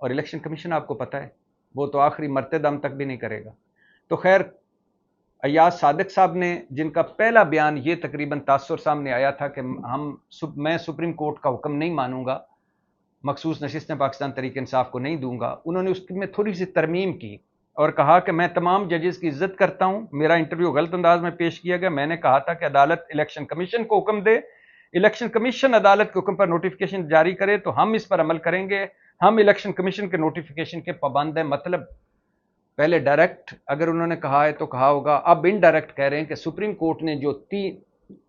اور election commission آپ کو پتہ ہے وہ تو آخری مرتے دم تک بھی نہیں کرے گا. تو خیر ایاز صادق صاحب نے جن کا پہلا بیان یہ تقریباً تاثر سامنے آیا تھا کہ میں سپریم کورٹ کا حکم نہیں مانوں گا, مخصوص نشستیں پاکستان تحریک انصاف کو نہیں دوں گا, انہوں نے اس میں تھوڑی سی ترمیم کی اور کہا کہ میں تمام ججز کی عزت کرتا ہوں, میرا انٹرویو غلط انداز میں پیش کیا گیا, میں نے کہا تھا کہ عدالت الیکشن کمیشن کو حکم دے, الیکشن کمیشن عدالت کے حکم پر نوٹیفیکیشن جاری کرے تو ہم اس پر عمل کریں گے, ہم الیکشن کمیشن کے نوٹیفیکیشن کے پابند ہیں. مطلب پہلے ڈائریکٹ اگر انہوں نے کہا ہے تو کہا ہوگا, اب انڈائریکٹ کہہ رہے ہیں کہ سپریم کورٹ نے جو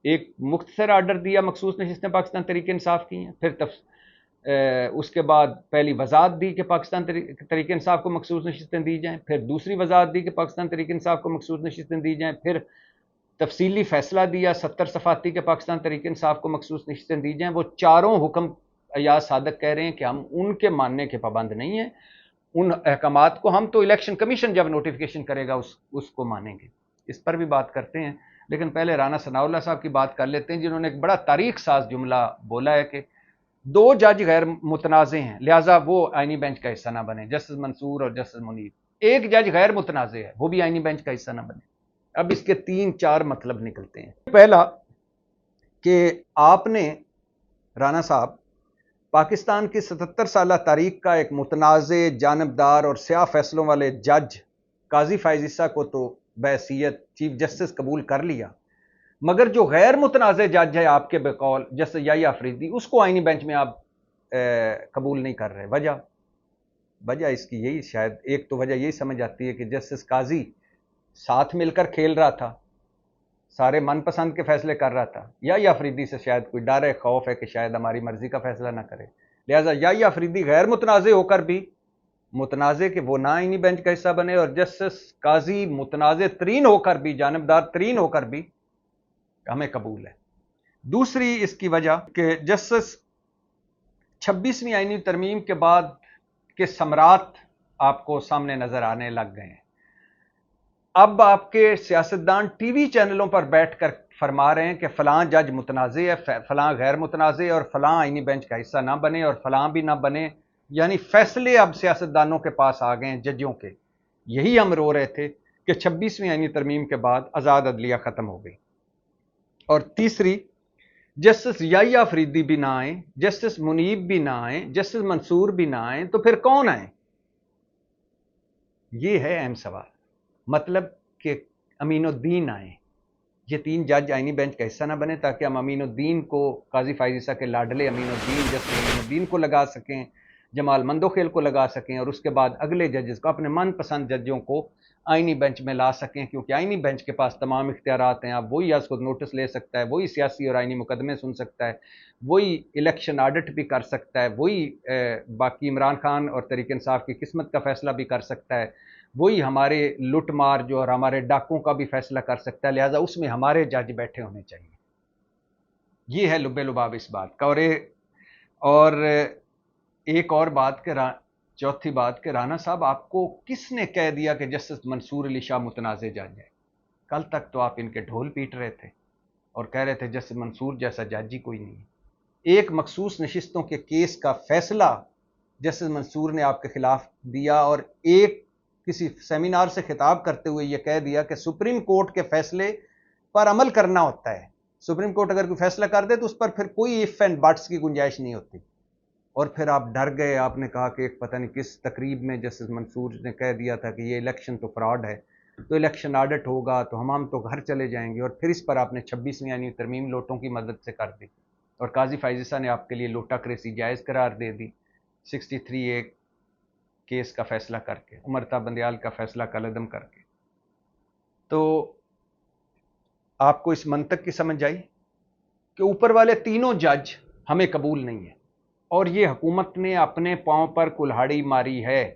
ایک مختصر آرڈر دیا مخصوص نشستیں پاکستان تحریک انصاف کی ہیں, پھر اس کے بعد پہلی وضاحت دی کہ پاکستان تحریک انصاف کو مخصوص نشستیں دی جائیں, پھر دوسری وضاحت دی کہ پاکستان تحریک انصاف کو مخصوص نشستیں دی جائیں, پھر تفصیلی فیصلہ دیا 70 صفحاتی کہ پاکستان تحریک انصاف کو مخصوص نشستیں دی جائیں. وہ چاروں حکم ایاز صادق کہہ رہے ہیں کہ ہم ان کے ماننے کے پابند نہیں ہیں, ان احکامات کو ہم تو الیکشن کمیشن جب نوٹیفیکیشن کرے گا اس کو مانیں گے. اس پر بھی بات کرتے ہیں, لیکن پہلے رانا ثناء اللہ صاحب کی بات کر لیتے ہیں جنہوں نے ایک بڑا تاریخ ساز جملہ بولا ہے کہ 2 جج غیر متنازع ہیں لہٰذا وہ آئینی بینچ کا حصہ نہ بنے, جسٹس منصور اور جسٹس منیب. ایک جج غیر متنازع ہے وہ بھی آئینی بینچ کا حصہ نہ بنے. اب اس کے 3-4 مطلب نکلتے ہیں. پہلا کہ آپ نے رانا صاحب پاکستان کی 77 سالہ تاریخ کا ایک متنازع, جانبدار اور سیاہ فیصلوں والے جج قاضی فائز عیسیٰ کو تو بحیثیت چیف جسٹس قبول کر لیا, مگر جو غیر متنازع جج ہے آپ کے بقول جیسے یحییٰ آفریدی, اس کو آئینی بینچ میں آپ قبول نہیں کر رہے. وجہ اس کی یہی, شاید ایک تو وجہ یہی سمجھ آتی ہے کہ جسٹس قاضی ساتھ مل کر کھیل رہا تھا, سارے من پسند کے فیصلے کر رہا تھا. یحییٰ آفریدی سے شاید کوئی ڈر ہے, خوف ہے کہ شاید ہماری مرضی کا فیصلہ نہ کرے, لہٰذا یحییٰ آفریدی غیر متنازع ہو کر بھی متنازع کہ وہ نہ آئینی بینچ کا حصہ بنے, اور جسٹس قاضی متنازع ترین ہو کر بھی, جانبدار ترین ہو کر بھی ہمیں قبول ہے. دوسری اس کی وجہ کہ جسٹس 26ویں آئینی ترمیم کے بعد کے ثمرات آپ کو سامنے نظر آنے لگ گئے ہیں. اب آپ کے سیاستدان ٹی وی چینلوں پر بیٹھ کر فرما رہے ہیں کہ فلاں جج متنازع ہے, فلاں غیر متنازع ہے, اور فلاں آئینی بینچ کا حصہ نہ بنے اور فلاں بھی نہ بنے. یعنی فیصلے اب سیاستدانوں کے پاس آ گئے ہیں, ججوں کے. یہی ہم رو رہے تھے کہ 26ویں آئینی ترمیم کے بعد آزاد عدلیہ ختم ہو گئی. اور تیسری, جسٹس یحییٰ آفریدی بھی نہ آئیں, جسٹس منیب بھی نہ آئیں, جسٹس منصور بھی نہ آئیں, تو پھر کون آئیں؟ یہ ہے اہم سوال. مطلب کہ امین الدین آئیں. یہ 3 جج آئینی بینچ کا حصہ نہ بنے تاکہ ہم امین الدین کو, قاضی فائز عیسیٰ کے لاڈلے امین الدین, جسٹس امین الدین کو لگا سکیں, جمال مندوخیل کو لگا سکیں, اور اس کے بعد اگلے ججز کو, اپنے من پسند ججوں کو آئینی بینچ میں لا سکیں, کیونکہ آئینی بینچ کے پاس تمام اختیارات ہیں. اب وہی از خود نوٹس لے سکتا ہے, وہی سیاسی اور آئینی مقدمے سن سکتا ہے, وہی الیکشن آڈٹ بھی کر سکتا ہے, وہی باقی عمران خان اور تحریک انصاف کی قسمت کا فیصلہ بھی کر سکتا ہے, وہی ہمارے لٹ مار جو اور ہمارے ڈاکوں کا بھی فیصلہ کر سکتا ہے. لہٰذا اس میں ہمارے جج بیٹھے ہونے چاہیے. یہ ہے لب لباب اس بات کا. اور ایک اور بات کہ چوتھی بات کہ رانا صاحب آپ کو کس نے کہہ دیا کہ جسٹس منصور علی شاہ متنازع جج ہے؟ کل تک تو آپ ان کے ڈھول پیٹ رہے تھے اور کہہ رہے تھے جسٹس منصور جیسا جج ہی کوئی نہیں ہے. ایک مخصوص نشستوں کے کیس کا فیصلہ جسٹس منصور نے آپ کے خلاف دیا, اور ایک کسی سیمینار سے خطاب کرتے ہوئے یہ کہہ دیا کہ سپریم کورٹ کے فیصلے پر عمل کرنا ہوتا ہے. سپریم کورٹ اگر کوئی فیصلہ کر دے تو اس پر پھر کوئی ایف اینڈ بٹس کی گنجائش نہیں ہوتی. اور پھر آپ ڈر گئے, آپ نے کہا کہ ایک پتہ نہیں کس تقریب میں جسٹس منصور نے کہہ دیا تھا کہ یہ الیکشن تو فراڈ ہے, تو الیکشن آڈٹ ہوگا تو ہم تو گھر چلے جائیں گے. اور پھر اس پر آپ نے 26ویں آئینی ترمیم لوٹوں کی مدد سے کر دی, اور قاضی فائز عیسیٰ نے آپ کے لیے لوٹا کریسی جائز قرار دے دی 63A کیس کا فیصلہ کر کے, امرتا بندیال کا فیصلہ کالعدم کر کے. تو آپ کو اس منطق کی سمجھ آئی کہ اوپر والے تینوں جج ہمیں قبول نہیں ہیں, اور یہ حکومت نے اپنے پاؤں پر کلہاڑی ماری ہے.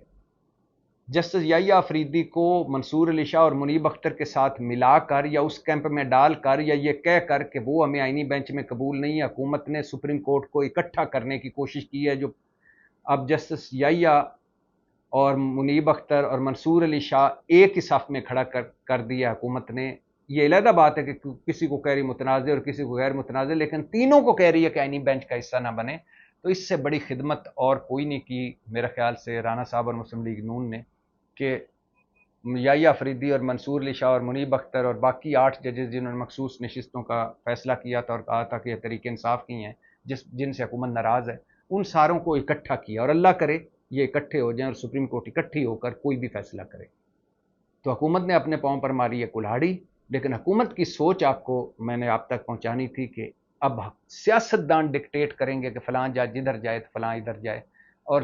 جسٹس یحییٰ آفریدی کو منصور علی شاہ اور منیب اختر کے ساتھ ملا کر یا اس کیمپ میں ڈال کر یا یہ کہہ کر کہ وہ ہمیں آئینی بینچ میں قبول نہیں ہے, حکومت نے سپریم کورٹ کو اکٹھا کرنے کی کوشش کی ہے. جو اب جسٹس یحییٰ اور منیب اختر اور منصور علی شاہ ایک ہی صف میں کھڑا کر دیا حکومت نے. یہ علیحدہ بات ہے کہ کسی کو کہہ رہی متنازع اور کسی کو غیر متنازع, لیکن تینوں کو کہہ رہی ہے کہ آئینی بینچ کا حصہ نہ بنے. تو اس سے بڑی خدمت اور کوئی نہیں کی میرے خیال سے رانا صاحب اور مسلم لیگ نون نے، کہ یحییٰ افریدی اور منصور علی شاہ اور منیب اختر اور باقی 8 ججز جنہوں نے مخصوص نشستوں کا فیصلہ کیا تھا اور کہا تھا کہ یہ تحریک انصاف کی ہیں جن سے حکومت ناراض ہے، ان ساروں کو اکٹھا کیا، اور اللہ کرے یہ اکٹھے ہو جائیں اور سپریم کورٹ اکٹھی ہو کر کوئی بھی فیصلہ کرے۔ تو حکومت نے اپنے پاؤں پر ماری ہے کلہاڑی، لیکن حکومت کی سوچ میں نے آپ تک پہنچانی تھی کہ اب سیاستدان ڈکٹیٹ کریں گے کہ فلاں جج ادھر جائے تو فلاں ادھر جائے، اور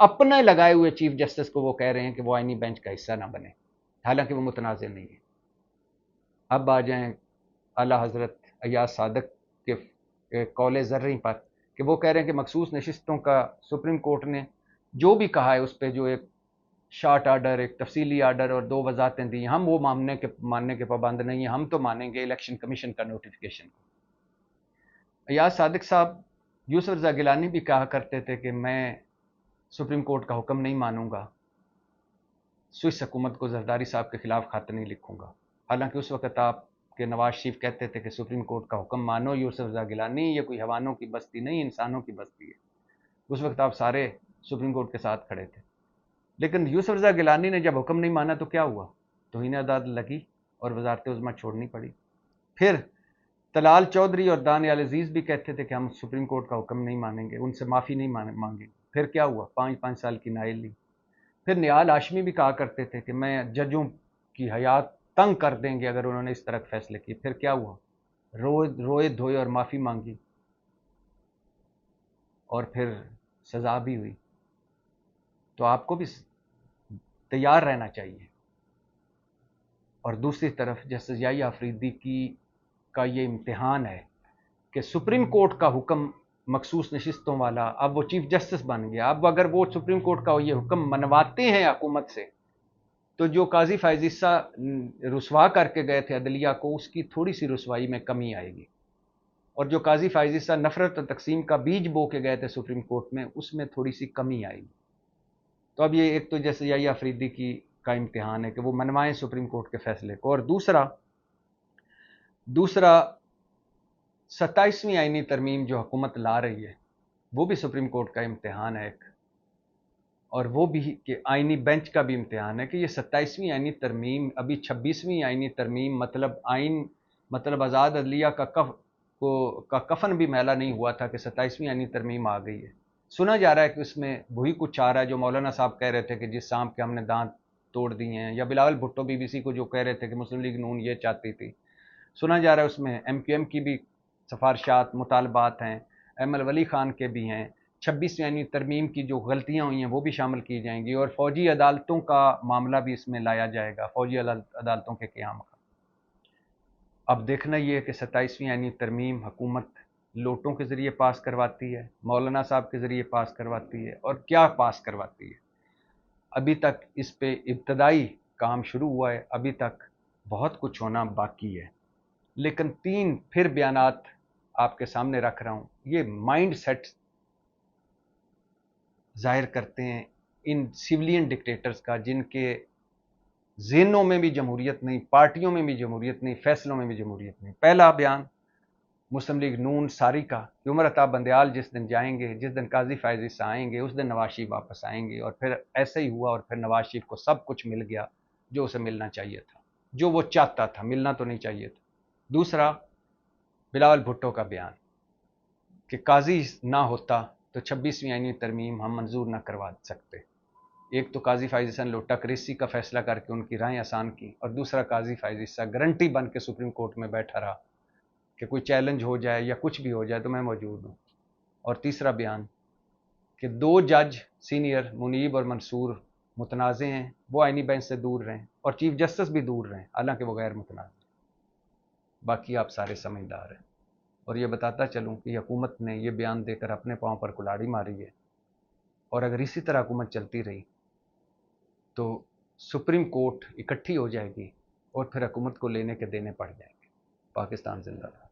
اپنے لگائے ہوئے چیف جسٹس کو وہ کہہ رہے ہیں کہ وہ آئینی بینچ کا حصہ نہ بنے، حالانکہ وہ متنازع نہیں ہے۔ اب آ جائیں اعلیٰ حضرت ایاز صادق کے قول زرعی پر، کہ وہ کہہ رہے ہیں کہ مخصوص نشستوں کا سپریم کورٹ نے جو بھی کہا ہے اس پہ جو ایک شارٹ آرڈر، ایک تفصیلی آرڈر اور 2 وضاحتیں دی، ہم وہ ماننے کے پابند نہیں ہیں، ہم تو مانیں گے الیکشن کمیشن کا نوٹیفیکیشن کو۔ ایاز صادق صاحب یوسف رضا گیلانی بھی کہا کرتے تھے کہ میں سپریم کورٹ کا حکم نہیں مانوں گا، سوئس حکومت کو زرداری صاحب کے خلاف خط نہیں لکھوں گا، حالانکہ اس وقت آپ کے نواز شریف کہتے تھے کہ سپریم کورٹ کا حکم مانو یوسف رضا گیلانی، یہ کوئی حیوانوں کی بستی نہیں، انسانوں کی بستی ہے۔ اس وقت آپ سارے سپریم کورٹ کے ساتھ کھڑے تھے، لیکن یوسف رضا گیلانی نے جب حکم نہیں مانا تو کیا ہوا؟ توہین عدالت لگی اور وزارت عظمیٰ چھوڑنی پڑی۔ پھر طلال چودھری اور دانیال عزیز بھی کہتے تھے کہ ہم سپریم کورٹ کا حکم نہیں مانیں گے، ان سے معافی نہیں مانگیں گے۔ پھر کیا ہوا؟ 5 سال کی نائل لی۔ پھر نیال ہاشمی بھی کہا کرتے تھے کہ میں ججوں کی حیات تنگ کر دیں گے اگر انہوں نے اس طرح فیصلے کیے۔ پھر کیا ہوا؟ روئے دھوئے اور معافی مانگی، اور پھر سزا بھی ہوئی۔ تو آپ کو بھی تیار رہنا چاہیے۔ اور دوسری طرف جسٹس یحییٰ افریدی کا یہ امتحان ہے کہ سپریم کورٹ کا حکم مخصوص نشستوں والا، اب وہ چیف جسٹس بن گیا، اب اگر وہ سپریم کورٹ کا یہ حکم منواتے ہیں حکومت سے، تو جو قاضی فائز عیسیٰ رسوا کر کے گئے تھے عدلیہ کو، اس کی تھوڑی سی رسوائی میں کمی آئے گی، اور جو قاضی فائز عیسیٰ نفرت و تقسیم کا بیج بو کے گئے تھے سپریم کورٹ میں، اس میں تھوڑی سی کمی آئے گی۔ تو اب یہ ایک تو جیسے یحییٰ افریدی کا امتحان ہے کہ وہ منوائیں سپریم کورٹ کے فیصلے کو، اور دوسرا 27ویں آئینی ترمیم جو حکومت لا رہی ہے وہ بھی سپریم کورٹ کا امتحان ہے ایک، اور وہ بھی کہ آئینی بینچ کا بھی امتحان ہے کہ یہ 27ویں آئینی ترمیم، ابھی 26ویں آئینی ترمیم مطلب آزاد عدلیہ کا کفن بھی میلا نہیں ہوا تھا کہ 27ویں آئینی ترمیم آ گئی ہے۔ سنا جا رہا ہے کہ اس میں وہی کچھ آ رہا ہے جو مولانا صاحب کہہ رہے تھے کہ جس سانپ کے ہم نے دانت توڑ دیے ہیں، یا بلاول بھٹو BBC کو جو کہہ رہے تھے کہ مسلم لیگ نون یہ چاہتی تھی۔ سنا جا رہا ہے اس میں MQM کی بھی سفارشات، مطالبات ہیں، احمد ولی خان کے بھی ہیں، 26ویں آئینی ترمیم کی جو غلطیاں ہوئی ہیں وہ بھی شامل کی جائیں گی، اور فوجی عدالتوں کا معاملہ بھی اس میں لایا جائے گا، فوجی عدالتوں کے قیام کا۔ اب دیکھنا یہ ہے کہ 27ویں آئینی ترمیم حکومت لوٹوں کے ذریعے پاس کرواتی ہے، مولانا صاحب کے ذریعے پاس کرواتی ہے، اور کیا پاس کرواتی ہے۔ ابھی تک اس پہ ابتدائی کام شروع ہوا ہے، ابھی تک بہت کچھ ہونا باقی ہے، لیکن 3 پھر بیانات آپ کے سامنے رکھ رہا ہوں، یہ مائنڈ سیٹ ظاہر کرتے ہیں ان سیولین ڈکٹیٹرز کا، جن کے ذہنوں میں بھی جمہوریت نہیں، پارٹیوں میں بھی جمہوریت نہیں، فیصلوں میں بھی جمہوریت نہیں۔ پہلا بیان مسلم لیگ نون ساری کا کہ عمر عطا بندیال جس دن جائیں گے، جس دن قاضی فائز عیسیٰ آئیں گے، اس دن نواز شریف واپس آئیں گے، اور پھر ایسا ہی ہوا، اور پھر نواز شریف کو سب کچھ مل گیا جو اسے ملنا چاہیے تھا، جو وہ چاہتا تھا، ملنا تو نہیں چاہیے تھا۔ دوسرا بلاول بھٹو کا بیان کہ قاضی نہ ہوتا تو 26ویں آئینی ترمیم ہم منظور نہ کروا سکتے۔ ایک تو قاضی فائز عیسیٰ نے لوٹا کریسی کا فیصلہ کر کے ان کی راہیں آسان کی، اور دوسرا قاضی فائز عیسیٰ گارنٹی بن کے سپریم کورٹ میں بیٹھا رہا کہ کوئی چیلنج ہو جائے یا کچھ بھی ہو جائے تو میں موجود ہوں۔ اور تیسرا بیان کہ 2 جج سینئر منیب اور منصور متنازع ہیں، وہ آئینی بینچ سے دور رہیں، اور چیف جسٹس بھی دور رہیں حالانکہ وہ غیر متنازع۔ باقی آپ سارے سمجھدار ہیں، اور یہ بتاتا چلوں کہ حکومت نے یہ بیان دے کر اپنے پاؤں پر کلاڑی ماری ہے، اور اگر اسی طرح حکومت چلتی رہی تو سپریم کورٹ اکٹھی ہو جائے گی، اور پھر حکومت کو لینے کے دینے پڑ جائیں گے۔ پاکستان زندہ باد۔